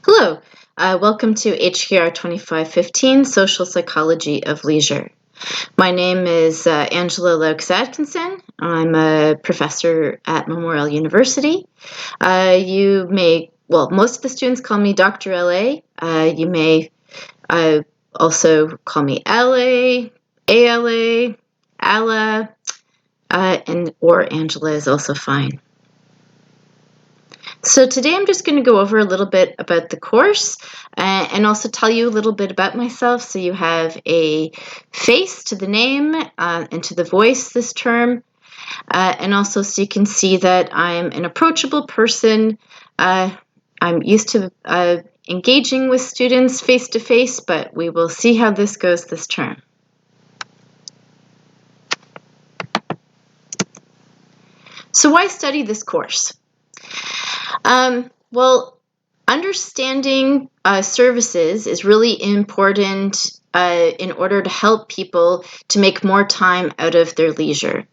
Hello, welcome to HKR 2515, Social Psychology of Leisure. My name is Angela Laux-Atkinson. I'm a professor at Memorial University. Most of the students call me Dr. LA. You may also call me LA, ALA, Ala, or Angela is also fine. So today I'm just going to go over a little bit about the course and also tell you a little bit about myself so you have a face to the name and to the voice this term, and also so you can see that I'm an approachable person. I'm used to engaging with students face to face, but we will see how this goes this term. So why study this course? Understanding services is really important in order to help people to make more time out of their leisure.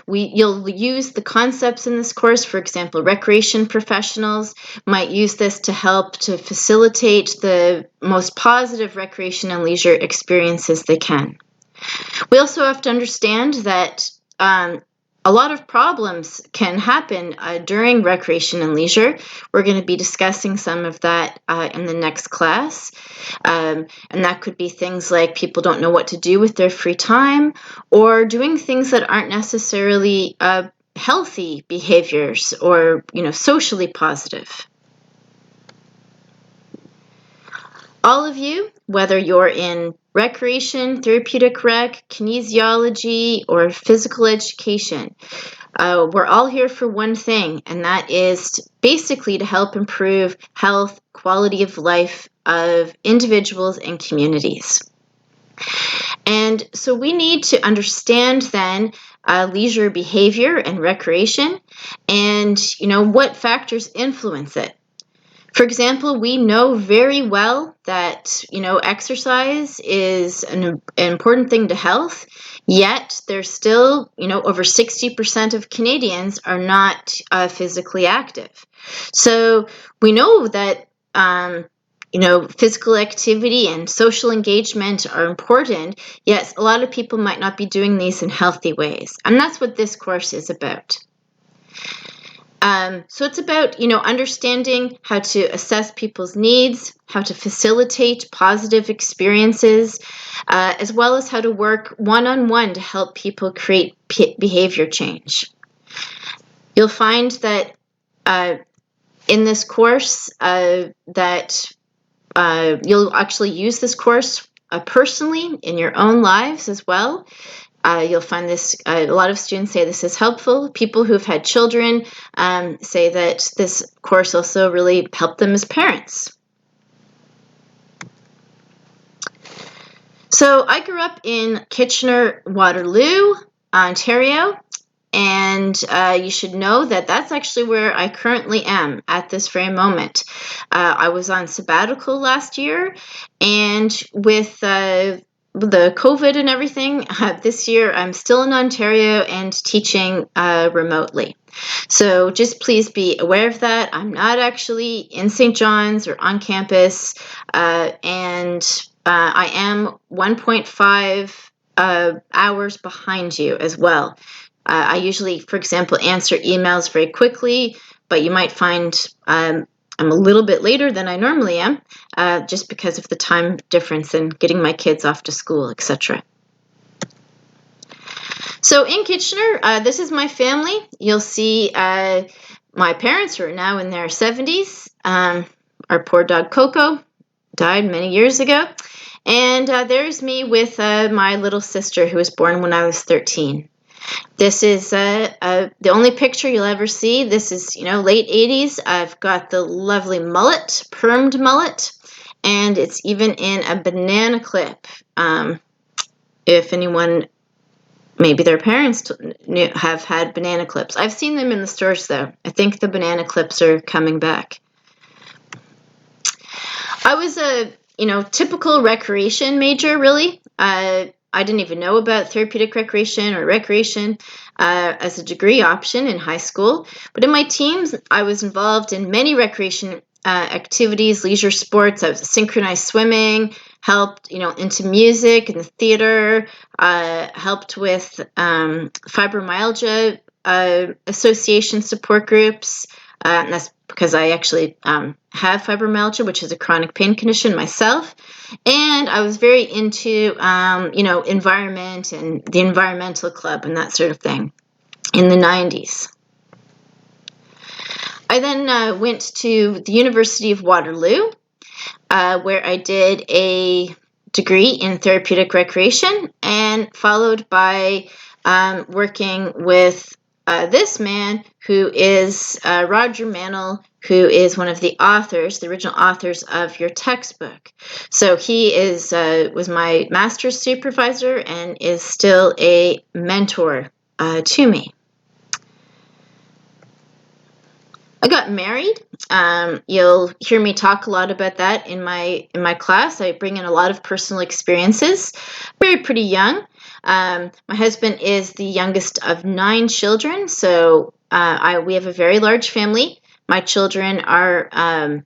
You'll use the concepts in this course. For example, recreation professionals might use this to help to facilitate the most positive recreation and leisure experiences they can. We also have to understand that a lot of problems can happen during recreation and leisure. We're going to be discussing some of that in the next class. And that could be things like people don't know what to do with their free time or doing things that aren't necessarily healthy behaviors or, socially positive. All of you, whether you're in recreation, therapeutic rec, kinesiology, or physical education, we're all here for one thing, and that is basically to help improve health, quality of life of individuals and communities. And so we need to understand then leisure behavior and recreation and, what factors influence it. For example, we know very well that, exercise is an important thing to health, yet there's still, over 60% of Canadians are not physically active. So we know that, physical activity and social engagement are important, yet a lot of people might not be doing these in healthy ways. And that's what this course is about. So it's about, understanding how to assess people's needs, how to facilitate positive experiences, as well as how to work one-on-one to help people create behavior change. You'll find that in this course that you'll actually use this course personally in your own lives as well. You'll find this, a lot of students say this is helpful. People who've had children say that this course also really helped them as parents. So I grew up in Kitchener-Waterloo, Ontario, and you should know that that's actually where I currently am at this very moment. I was on sabbatical last year, and with the COVID and everything, this year I'm still in Ontario and teaching remotely. So just please be aware of that. I'm not actually in St. John's or on campus, and I am 1.5 hours behind you as well. I usually, for example, answer emails very quickly, but you might find I'm a little bit later than I normally am, just because of the time difference and getting my kids off to school, etc. So in Kitchener, this is my family. You'll see my parents who are now in their 70s. Our poor dog Coco died many years ago. And there's me with my little sister who was born when I was 13. This is the only picture you'll ever see. This is, late 80s. I've got the lovely mullet, permed mullet, and it's even in a banana clip. If anyone, maybe their parents have had banana clips. I've seen them in the stores, though. I think the banana clips are coming back. I was a, typical recreation major, really. I didn't even know about therapeutic recreation or recreation as a degree option in high school. But in my teens, I was involved in many recreation activities, leisure sports. I was synchronized swimming, helped, into music and the theater, helped with fibromyalgia association support groups. And that's because I actually have fibromyalgia, which is a chronic pain condition myself. And I was very into, environment and the environmental club and that sort of thing in the 90s. I then went to the University of Waterloo, where I did a degree in therapeutic recreation, and followed by working with this man who is Roger Mantel, who is one of the authors, the original authors of your textbook. So he was my master's supervisor and is still a mentor to me. I got married. You'll hear me talk a lot about that in my class. I bring in a lot of personal experiences. Married pretty young. My husband is the youngest of 9 children, so we have a very large family. My children are, I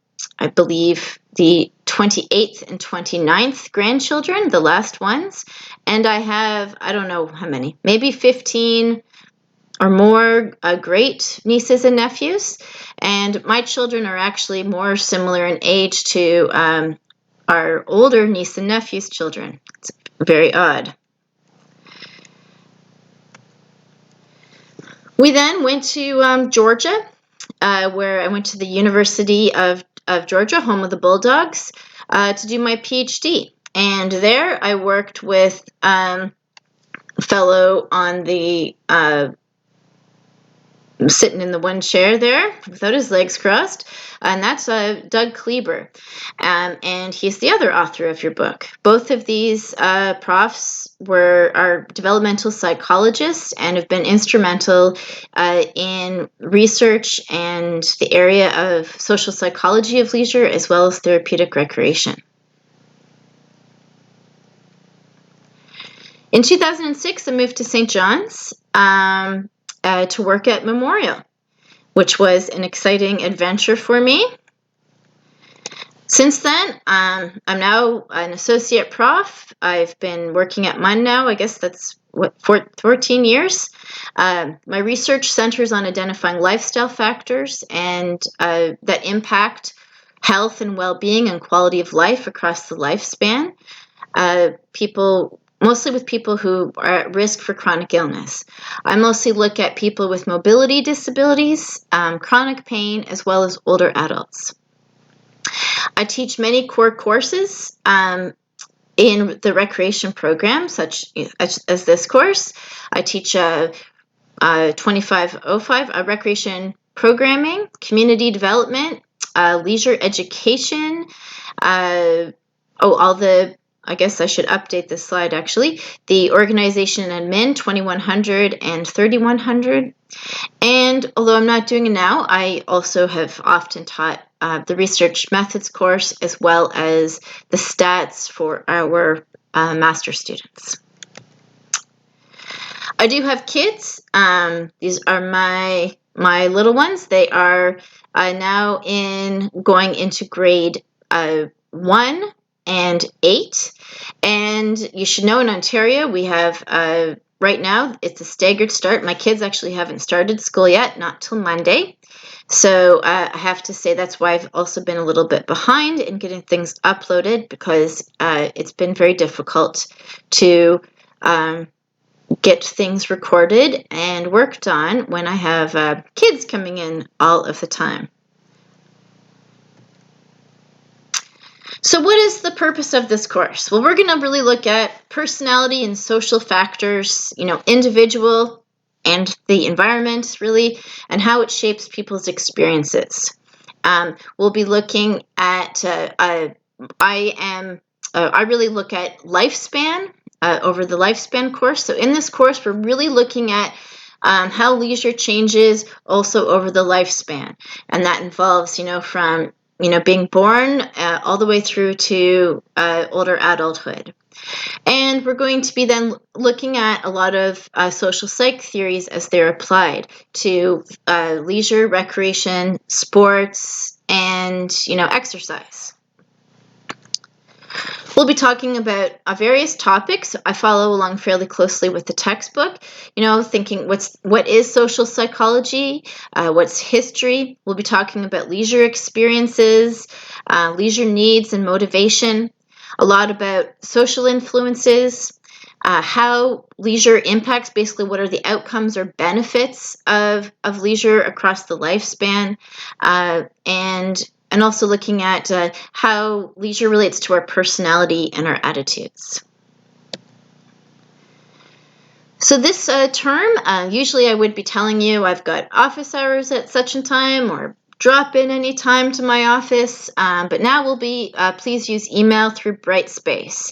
believe, the 28th and 29th grandchildren, the last ones. And I have, I don't know how many, maybe 15 or more great nieces and nephews. And my children are actually more similar in age to our older niece and nephew's children. It's very odd. We then went to Georgia, where I went to the University of Georgia, home of the Bulldogs, to do my PhD. And there I worked with a fellow on the sitting in the one chair there without his legs crossed, and that's Doug Kleber, and he's the other author of your book. Both of these profs are developmental psychologists and have been instrumental in research and the area of social psychology of leisure as well as therapeutic recreation. In 2006, I moved to St. John's to work at Memorial, which was an exciting adventure for me. Since then, I'm now an associate prof. I've been working at MUN now, I guess that's 14 years. My research centers on identifying lifestyle factors and that impact health and well-being and quality of life across the lifespan. Mostly with people who are at risk for chronic illness. I mostly look at people with mobility disabilities, chronic pain, as well as older adults. I teach many core courses in the recreation program, such as this course. I teach 2505, recreation programming, community development, leisure education, I guess I should update this slide actually. The organization and admin 2100 and 3100. And although I'm not doing it now, I also have often taught the research methods course as well as the stats for our master students. I do have kids. These are my little ones. They are now going into grade 1 and 8. And you should know in Ontario we have right now it's a staggered start. My kids actually haven't started school yet, not till Monday. So I have to say that's why I've also been a little bit behind in getting things uploaded, because it's been very difficult to get things recorded and worked on when I have kids coming in all of the time. So what is the purpose of this course? Well, we're going to really look at personality and social factors, individual and the environment, really, and how it shapes people's experiences. We'll be looking at, I really look at lifespan over the lifespan course. So in this course, we're really looking at how leisure changes also over the lifespan. And that involves, from being born all the way through to older adulthood. And we're going to be then looking at a lot of social psych theories as they're applied to leisure, recreation, sports, and, exercise. We'll be talking about various topics. I follow along fairly closely with the textbook, thinking what is social psychology, what's history. We'll be talking about leisure experiences, leisure needs and motivation, a lot about social influences, how leisure impacts, basically what are the outcomes or benefits of leisure across the lifespan, and also looking at how leisure relates to our personality and our attitudes. So this term, usually I would be telling you I've got office hours at such and time, or drop in any time to my office, but now we'll be, please use email through Brightspace.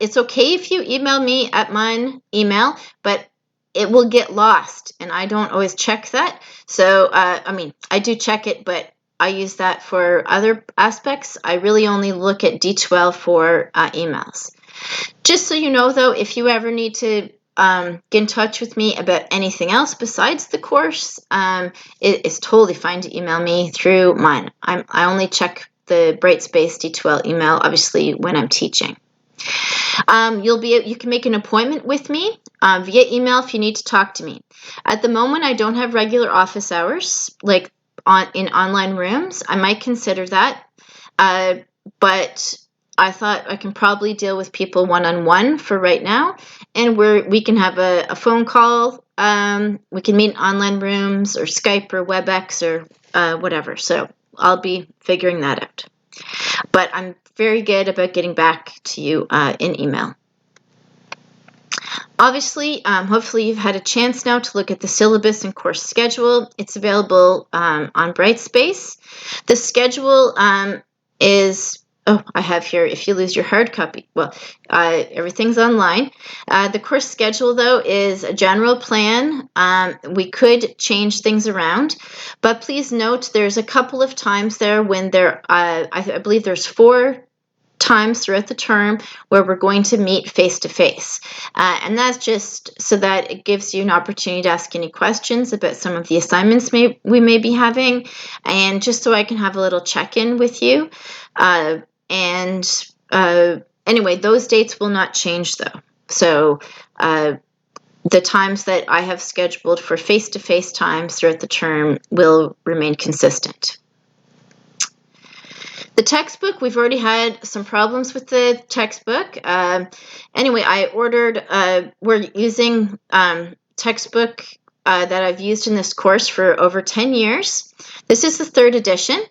It's okay if you email me at my email, but it will get lost, and I don't always check that. So, I do check it, but I use that for other aspects. I really only look at D12 for emails. Just so you know, though, if you ever need to get in touch with me about anything else besides the course, it's totally fine to email me through mine. I only check the Brightspace D12 email, obviously, when I'm teaching. You can make an appointment with me via email if you need to talk to me. At the moment, I don't have regular office hours, like in online rooms. I might consider that, but I thought I can probably deal with people one-on-one for right now, and we can have a phone call. We can meet in online rooms or Skype or WebEx or whatever. So I'll be figuring that out. But I'm very good about getting back to you in email. Obviously, hopefully you've had a chance now to look at the syllabus and course schedule. It's available on Brightspace. The schedule is, I have here, if you lose your hard copy, well, everything's online. The course schedule, though, is a general plan. We could change things around, but please note there's a couple of times there when I believe there's 4 times throughout the term where we're going to meet face-to-face. And that's just so that it gives you an opportunity to ask any questions about some of the assignments we may be having, and just so I can have a little check-in with you. Anyway, those dates will not change, though. So the times that I have scheduled for face-to-face times throughout the term will remain consistent. The textbook, we've already had some problems with the textbook. Anyway, I ordered, we're using textbook that I've used in this course for over 10 years. This is the 3rd edition.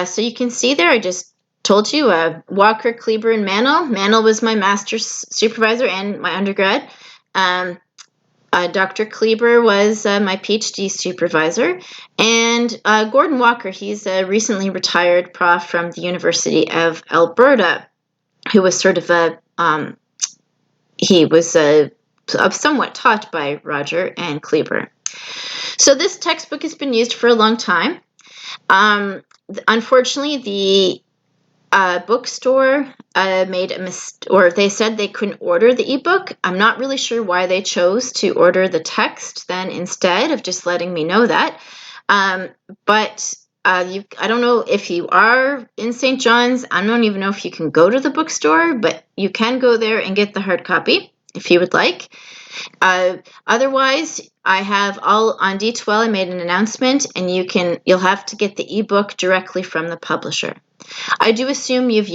So you can see there, I just told you, Walker, Kleber, and Mantel. Mantel was my master's supervisor and my undergrad. Dr. Kleber was my PhD supervisor, and Gordon Walker, he's a recently retired prof from the University of Alberta, who was sort of he was somewhat taught by Roger and Kleber. So this textbook has been used for a long time. Unfortunately, the bookstore made a mistake, or they said they couldn't order the ebook. I'm not really sure why they chose to order the text then instead of just letting me know that. But I don't know if you are in St. John's. I don't even know if you can go to the bookstore, but you can go there and get the hard copy if you would like. Otherwise, I have all on D12. I made an announcement, and you'll have to get the ebook directly from the publisher. I do assume you've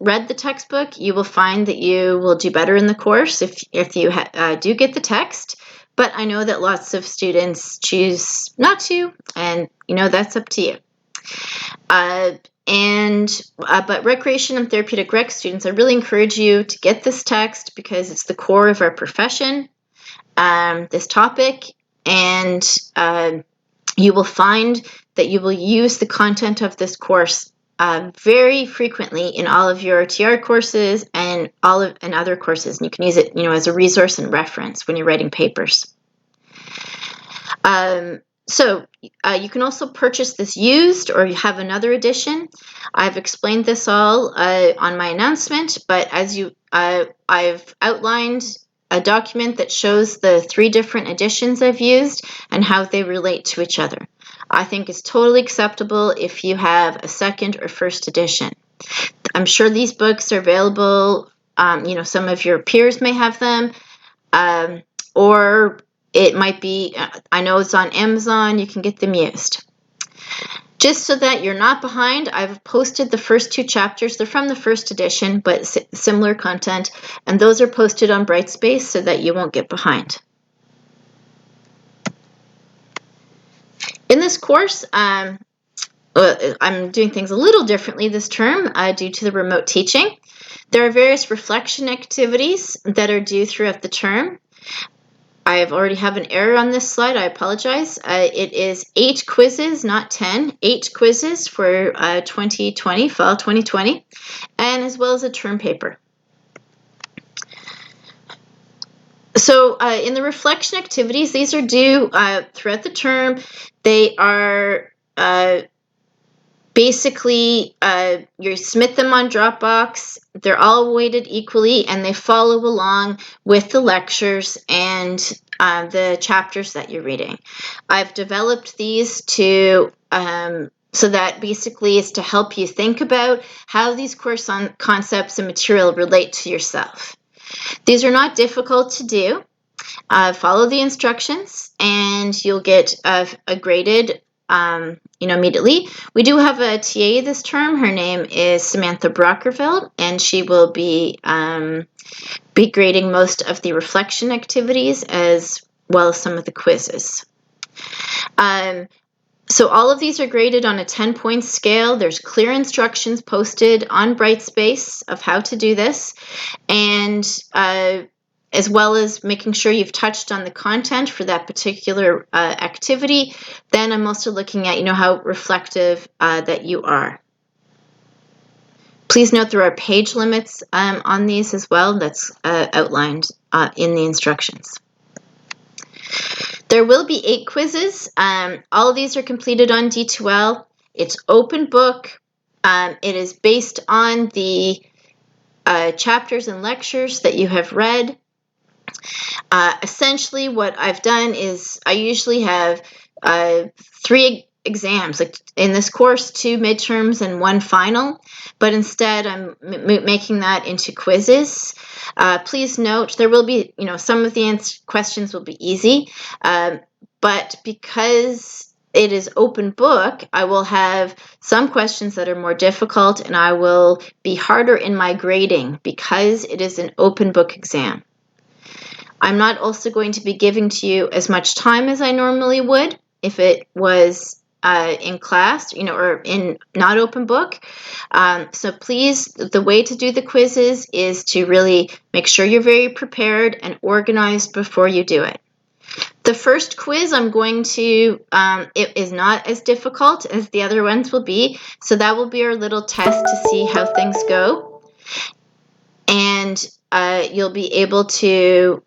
read the textbook. You will find that you will do better in the course if you do get the text. But I know that lots of students choose not to, and that's up to you. But recreation and therapeutic rec students, I really encourage you to get this text because it's the core of our profession, this topic, and you will find that you will use the content of this course very frequently in all of your TR courses and other courses, and you can use it, as a resource and reference when you're writing papers. So you can also purchase this used, or you have another edition. I've explained this all on my announcement, but as I've outlined a document that shows the 3 different editions I've used and how they relate to each other. I think is totally acceptable if you have a second or first edition. I'm sure these books are available. Some of your peers may have them, or it might be, I know it's on Amazon, you can get them used. Just so that you're not behind, I've posted the first 2 chapters. They're from the first edition, but similar content, and those are posted on Brightspace so that you won't get behind. In this course, I'm doing things a little differently this term due to the remote teaching. There are various reflection activities that are due throughout the term. I already have an error on this slide. I apologize. It is 8 quizzes, not 10. 8 quizzes for 2020, fall 2020, and as well as a term paper. So in the reflection activities, these are due throughout the term. They are basically, you submit them on Dropbox. They're all weighted equally, and they follow along with the lectures and the chapters that you're reading. I've developed these to so that basically is to help you think about how these course concepts and material relate to yourself. These are not difficult to do. Follow the instructions, and you'll get a graded immediately. We do have a TA this term. Her name is Samantha Brockerville, and she will be grading most of the reflection activities as well as some of the quizzes. So all of these are graded on a 10-point scale. There's clear instructions posted on Brightspace of how to do this, and as well as making sure you've touched on the content for that particular activity. Then I'm also looking at, how reflective that you are. Please note there are page limits on these as well. That's outlined in the instructions. There will be 8 quizzes. All of these are completed on D2L. It's open book. It is based on the chapters and lectures that you have read. Essentially, what I've done is I usually have 3 exams, like in this course, 2 midterms and 1 final, but instead I'm making that into quizzes. Please note there will be, some of the questions will be easy, but because it is open book, I will have some questions that are more difficult, and I will be harder in my grading because it is an open book exam. I'm not also going to be giving to you as much time as I normally would if it was in class, or in not open book. So please, the way to do the quizzes is to really make sure you're very prepared and organized before you do it. The first quiz I'm going to, it is not as difficult as the other ones will be, so that will be our little test to see how things go. And you'll be able to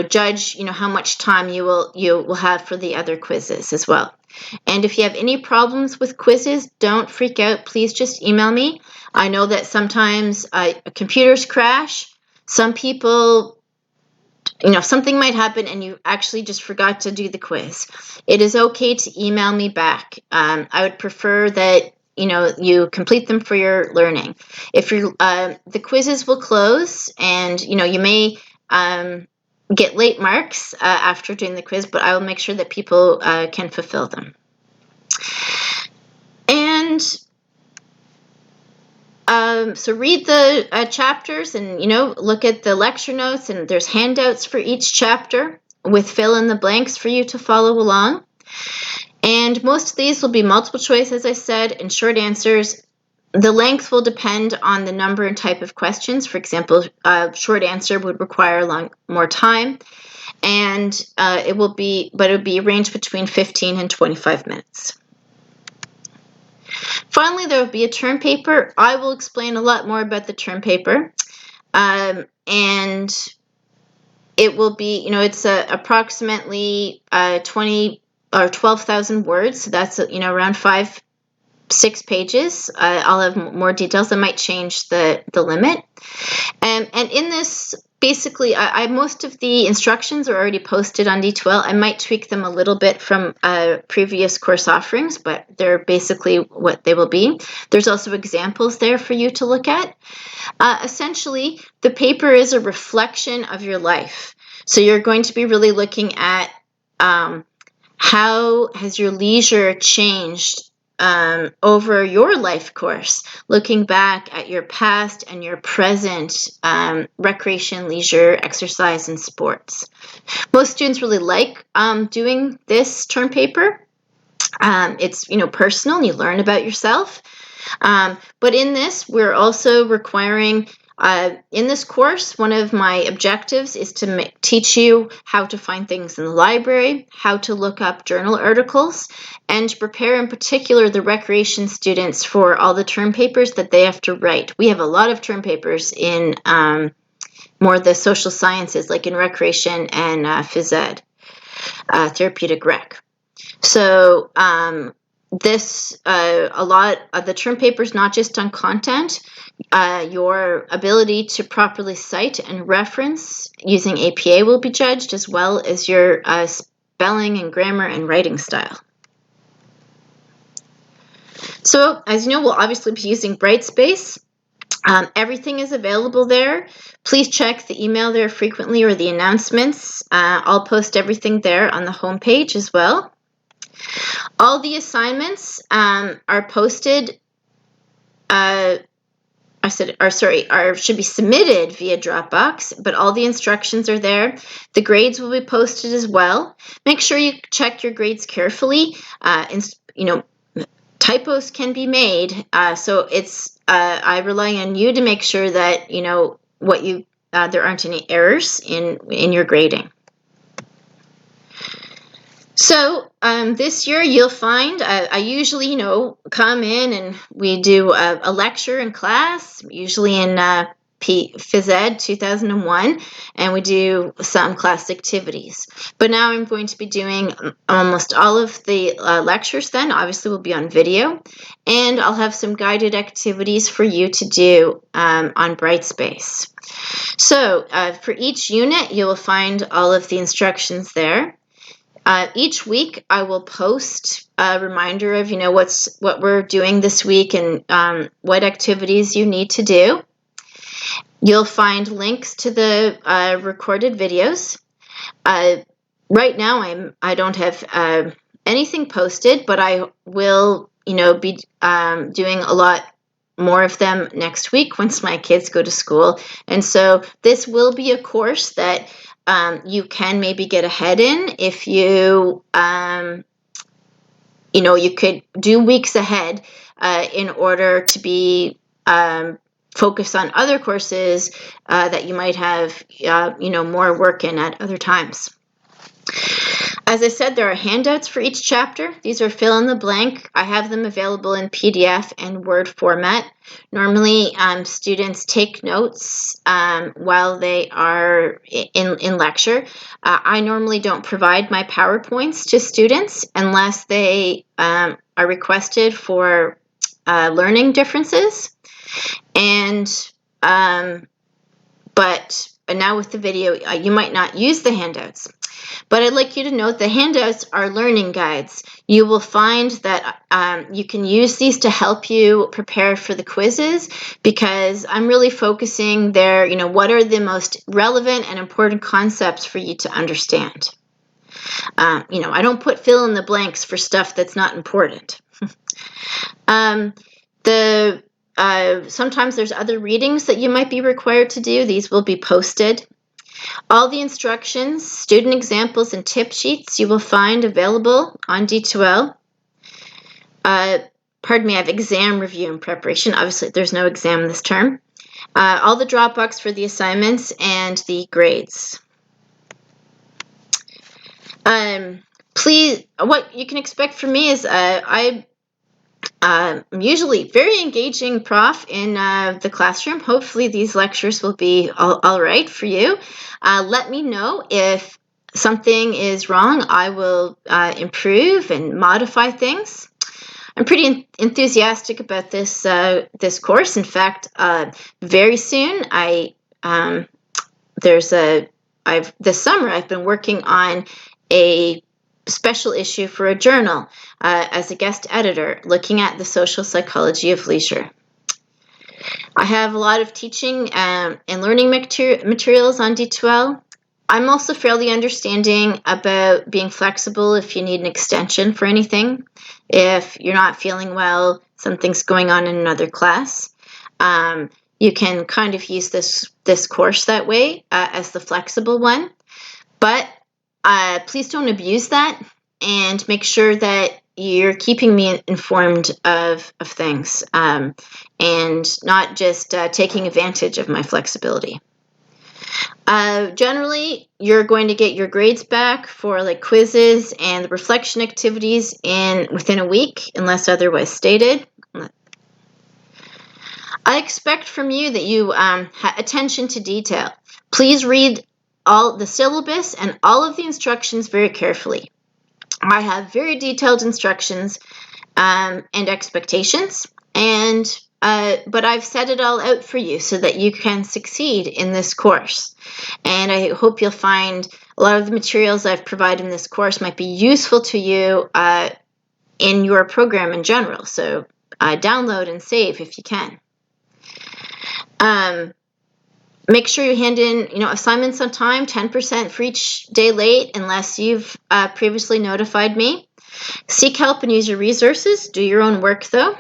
judge, how much time you will have for the other quizzes as well. And if you have any problems with quizzes, don't freak out. Please just email me. I know that sometimes computers crash. Some people, something might happen and you actually just forgot to do the quiz. It is okay to email me back. I would prefer that you complete them for your learning. If you're, the quizzes will close, and you may get late marks after doing the quiz, but I will make sure that people can fulfill them. And so read the chapters, and look at the lecture notes, and there's handouts for each chapter with fill in the blanks for you to follow along. And most of these will be multiple choice, as I said, and short answers. The length will depend on the number and type of questions. For example, a short answer would require more time, and it will be ranged between 15 and 25 minutes. Finally, there will be a term paper. I will explain a lot more about the term paper, and it will be, it's approximately 20 or 12,000 words. So that's around 5-6 pages. I'll have more details that might change the limit. And in this basically, most of the instructions are already posted on D2L. I might tweak them a little bit from previous course offerings, but they're basically what they will be. There's also examples there for you to look at. Essentially, the paper is a reflection of your life. So you're going to be really looking at how has your leisure changed over your life course, looking back at your past and your present recreation, leisure, exercise, and sports. Most students really like doing this term paper. It's personal, and you learn about yourself. But in this, we're also requiring, in this course, one of my objectives is to teach you how to find things in the library, how to look up journal articles, and to prepare in particular the recreation students for all the term papers that they have to write. We have a lot of term papers in more the social sciences, like in recreation and phys ed, therapeutic rec. So a lot of the term papers, not just on content, your ability to properly cite and reference using APA will be judged, as well as your spelling and grammar and writing style. So, as you know, we'll obviously be using Brightspace. Everything is available there. Please check the email there frequently, or the announcements. I'll post everything there on the homepage as well. All the assignments are posted. Should be submitted via Dropbox, but all the instructions are there. The grades will be posted as well. Make sure you check your grades carefully. Typos can be made, so it's I rely on you to make sure that there aren't any errors in your grading. So this year you'll find I usually come in and we do a lecture in class, usually in phys ed 2001, and we do some class activities. But now I'm going to be doing almost all of the lectures then. Obviously will be on video, and I'll have some guided activities for you to do on Brightspace. So for each unit you will find all of the instructions there. Each week I will post a reminder of what we're doing this week and what activities you need to do. You'll find links to the recorded videos. Right now I don't have anything posted, but I will be doing a lot more of them next week once my kids go to school. And so this will be a course that you can maybe get ahead in if you you could do weeks ahead in order to be focused on other courses that you might have more work in at other times. As I said, there are handouts for each chapter. These are fill in the blank. I have them available in PDF and Word format. Normally, students take notes while they are in lecture. I normally don't provide my PowerPoints to students unless they are requested for learning differences. But now with the video, you might not use the handouts. But I'd like you to note the handouts are learning guides. You will find that you can use these to help you prepare for the quizzes, because I'm really focusing there, what are the most relevant and important concepts for you to understand. I don't put fill in the blanks for stuff that's not important. Sometimes there's other readings that you might be required to do. These will be posted. All the instructions, student examples, and tip sheets you will find available on D2L. I have exam review and preparation. Obviously, there's no exam this term. All the Dropbox for the assignments and the grades. Please, what you can expect from me is I'm usually very engaging prof in the classroom. Hopefully these lectures will be all right for you. Let me know if something is wrong. I will improve and modify things. I'm pretty enthusiastic about this course. In fact, very soon this summer I've been working on a special issue for a journal as a guest editor, looking at the social psychology of leisure. I have a lot of teaching and learning materials on D2L. I'm also fairly understanding about being flexible if you need an extension for anything. If you're not feeling well, something's going on in another class, you can kind of use this course that way as the flexible one. But please don't abuse that, and make sure that you're keeping me informed of things and not just taking advantage of my flexibility. Generally, you're going to get your grades back for like quizzes and the reflection activities within a week, unless otherwise stated. I expect from you that you attention to detail. Please read all the syllabus and all of the instructions very carefully. I have very detailed instructions and expectations, but I've set it all out for you so that you can succeed in this course. And I hope you'll find a lot of the materials I've provided in this course might be useful to you in your program in general. So download and save if you can. Make sure you hand in, assignments on time, 10% for each day late, unless you've previously notified me. Seek help and use your resources. Do your own work, though.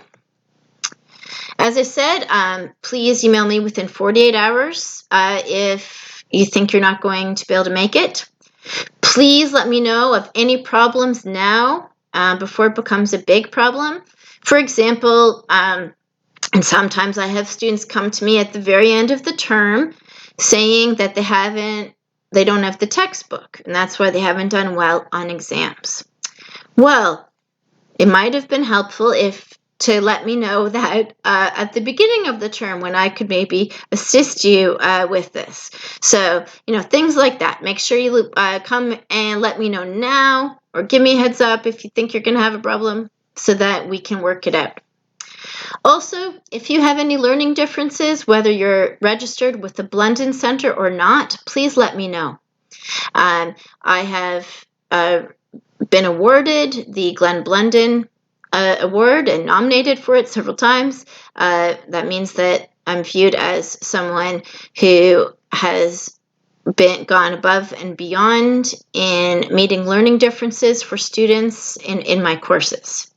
As I said, please email me within 48 hours if you think you're not going to be able to make it. Please let me know of any problems now before it becomes a big problem. For example, and sometimes I have students come to me at the very end of the term saying that they don't have the textbook, and that's why they haven't done well on exams. Well, it might have been helpful to let me know that at the beginning of the term when I could maybe assist you with this. So, things like that. Make sure you come and let me know now, or give me a heads up if you think you're going to have a problem so that we can work it out. Also, if you have any learning differences, whether you're registered with the Blunden Center or not, please let me know. I have been awarded the Glenn Blunden award and nominated for it several times. That means that I'm viewed as someone who has gone above and beyond in meeting learning differences for students in my courses.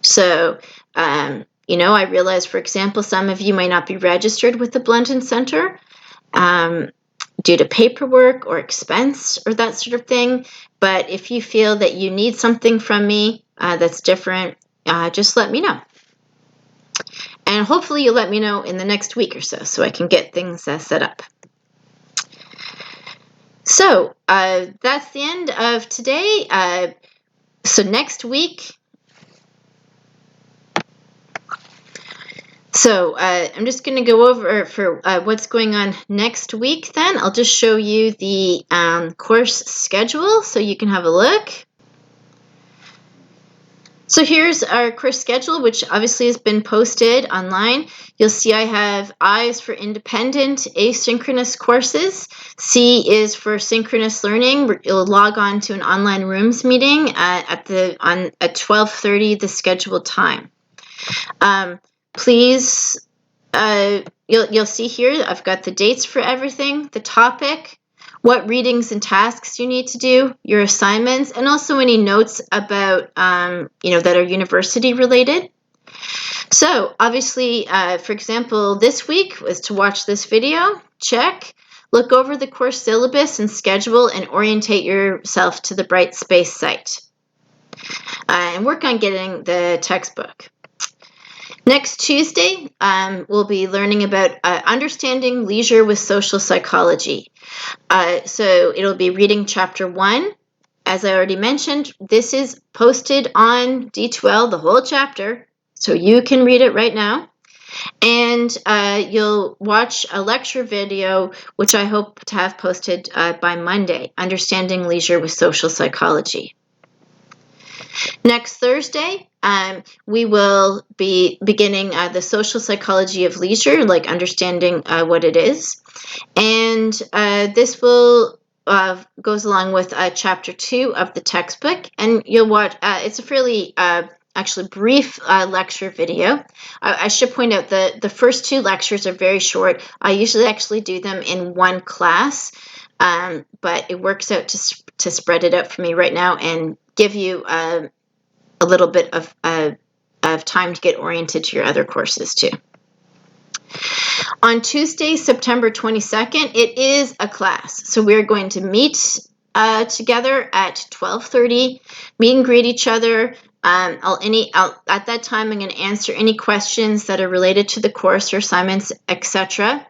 So, I realize, for example, some of you may not be registered with the Blunden Center due to paperwork or expense or that sort of thing. But if you feel that you need something from me that's different, just let me know. And hopefully you'll let me know in the next week or so I can get things set up. So that's the end of today. So next week, I'm just going to go over for what's going on next week then. I'll just show you the course schedule so you can have a look. So here's our course schedule, which obviously has been posted online. You'll see I have I is for independent asynchronous courses. C is for synchronous learning. You'll log on to an online rooms meeting at 12:30 the scheduled time. Please, you'll see here I've got the dates for everything, the topic, what readings and tasks you need to do, your assignments, and also any notes about, that are university related. So obviously, for example, this week was to watch this video, check, look over the course syllabus and schedule and orientate yourself to the Brightspace site. And work on getting the textbook. Next Tuesday, we'll be learning about understanding leisure with social psychology. So it'll be reading chapter 1. As I already mentioned, this is posted on D2L, the whole chapter, so you can read it right now. And you'll watch a lecture video, which I hope to have posted by Monday, Understanding Leisure with Social Psychology. Next Thursday, we will be beginning the social psychology of leisure, like understanding what it is. And this will goes along with chapter 2 of the textbook. And you'll watch, it's a fairly actually brief lecture video. I should point out the first 2 lectures are very short. I usually actually do them in one class, but it works out to spread it out for me right now and give you a little bit of time to get oriented to your other courses too. On Tuesday, September 22nd, it is a class. So we're going to meet together at 12:30, meet and greet each other. At that time, I'm going to answer any questions that are related to the course or assignments, etc.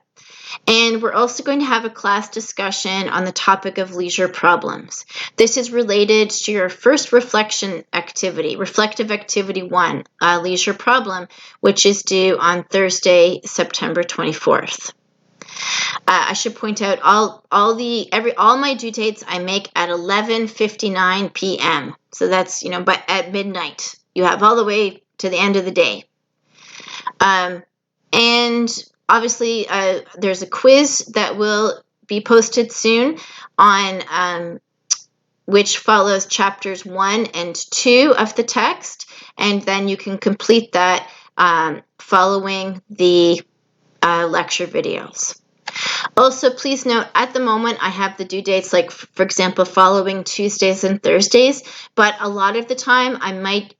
And we're also going to have a class discussion on the topic of leisure problems. This is related to your first reflection activity, reflective activity 1, leisure problem, which is due on Thursday, September 24th. I should point out all my due dates I make at 11:59 p.m. So that's, but at midnight. You have all the way to the end of the day. And obviously, there's a quiz that will be posted soon on which follows chapters 1 and 2 of the text, and then you can complete that following the lecture videos. Also, please note, at the moment, I have the due dates, like, for example, following Tuesdays and Thursdays, but a lot of the time I might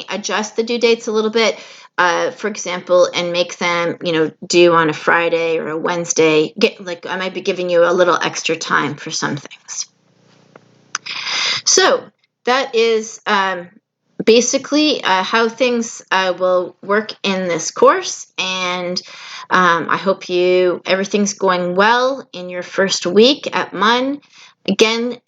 adjust the due dates a little bit, for example, and make them, due on a Friday or a Wednesday. I might be giving you a little extra time for some things. So that is basically how things will work in this course, and I hope everything's going well in your first week at MUN. Again,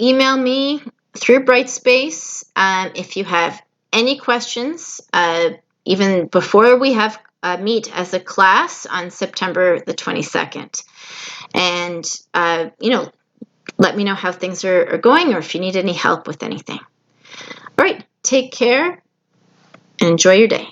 email me through Brightspace if you have any questions, even before we have meet as a class on September the 22nd. And, let me know how things are going, or if you need any help with anything. All right, take care and enjoy your day.